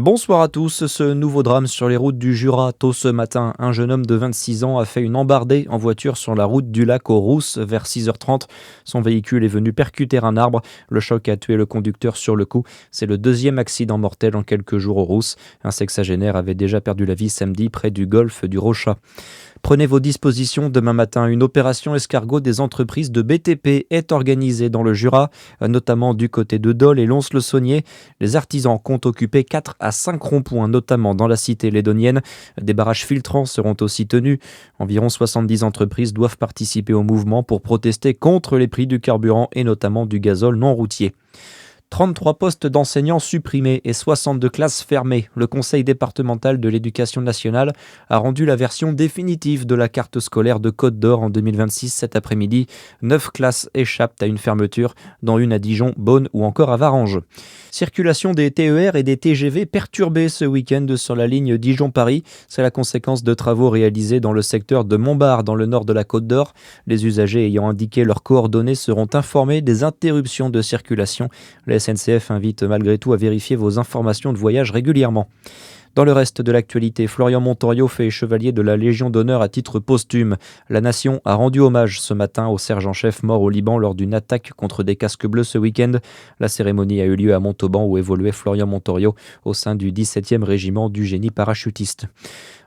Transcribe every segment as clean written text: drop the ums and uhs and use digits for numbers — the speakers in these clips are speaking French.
Bonsoir à tous, ce nouveau drame sur les routes du Jura. Tôt ce matin, un jeune homme de 26 ans a fait une embardée en voiture sur la route du lac aux Rousses vers 6h30. Son véhicule est venu percuter un arbre. Le choc a tué le conducteur sur le coup. C'est le deuxième accident mortel en quelques jours aux Rousses. Un sexagénaire avait déjà perdu la vie samedi près du golfe du Rochat. Prenez vos dispositions demain matin. Une opération escargot des entreprises de BTP est organisée dans le Jura, notamment du côté de Dole et Lons-le-Saunier. Les artisans comptent occuper 4 à 5 ronds-points, notamment dans la cité lédonienne. Des barrages filtrants seront aussi tenus. Environ 70 entreprises doivent participer au mouvement pour protester contre les prix du carburant et notamment du gazole non routier. 33 postes d'enseignants supprimés et 62 classes fermées. Le Conseil départemental de l'éducation nationale a rendu la version définitive de la carte scolaire de Côte d'Or en 2026 cet après-midi. 9 classes échappent à une fermeture, dont une à Dijon, Beaune ou encore à Varanges. Circulation des TER et des TGV perturbée ce week-end sur la ligne Dijon-Paris. C'est la conséquence de travaux réalisés dans le secteur de Montbard, dans le nord de la Côte d'Or. Les usagers ayant indiqué leurs coordonnées seront informés des interruptions de circulation. La SNCF invite malgré tout à vérifier vos informations de voyage régulièrement. Dans le reste de l'actualité, Florian Montorio fait chevalier de la Légion d'honneur à titre posthume. La nation a rendu hommage ce matin au sergent-chef mort au Liban lors d'une attaque contre des casques bleus ce week-end. La cérémonie a eu lieu à Montauban où évoluait Florian Montorio au sein du 17e régiment du génie parachutiste.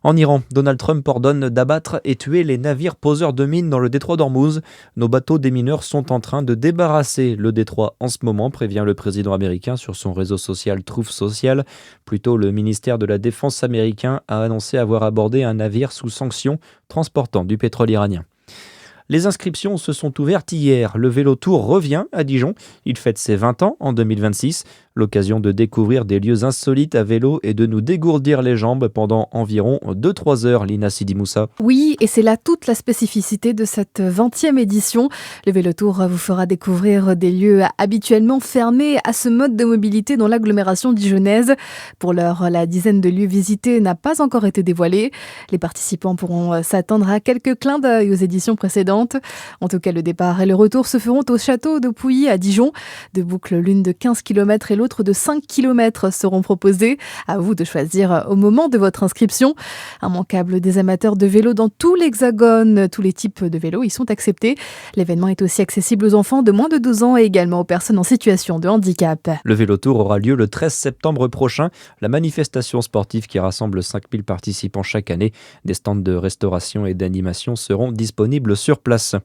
En Iran, Donald Trump ordonne d'abattre et tuer les navires poseurs de mines dans le détroit d'Ormuz. Nos bateaux démineurs sont en train de débarrasser le détroit en ce moment, prévient le président américain sur son réseau social Truth Social. Plus tôt, le ministère de la Défense américain a annoncé avoir abordé un navire sous sanction transportant du pétrole iranien. Les inscriptions se sont ouvertes hier. Le Vélo Tour revient à Dijon. Il fête ses 20 ans en 2026. L'occasion de découvrir des lieux insolites à vélo et de nous dégourdir les jambes pendant environ 2-3 heures, Lina Sidi Moussa. Oui, et c'est là toute la spécificité de cette 20e édition. Le Vélo Tour vous fera découvrir des lieux habituellement fermés à ce mode de mobilité dans l'agglomération dijonnaise. Pour l'heure, la dizaine de lieux visités n'a pas encore été dévoilée. Les participants pourront s'attendre à quelques clins d'œil aux éditions précédentes. En tout cas, le départ et le retour se feront au château de Pouilly à Dijon. Deux boucles, l'une de 15 km et l'autre de 5 km seront proposées. À vous de choisir au moment de votre inscription. Immanquable des amateurs de vélo dans tout l'Hexagone. Tous les types de vélos y sont acceptés. L'événement est aussi accessible aux enfants de moins de 12 ans et également aux personnes en situation de handicap. Le Vélo Tour aura lieu le 13 septembre prochain. La manifestation sportive qui rassemble 5000 participants chaque année. Des stands de restauration et d'animation seront disponibles sur place.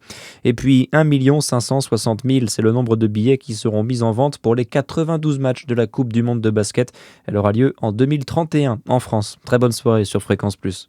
Et puis 1 560 000, c'est le nombre de billets qui seront mis en vente pour les 92 matchs de la Coupe du Monde de basket. Elle aura lieu en 2031 en France. Très bonne soirée sur Fréquence Plus.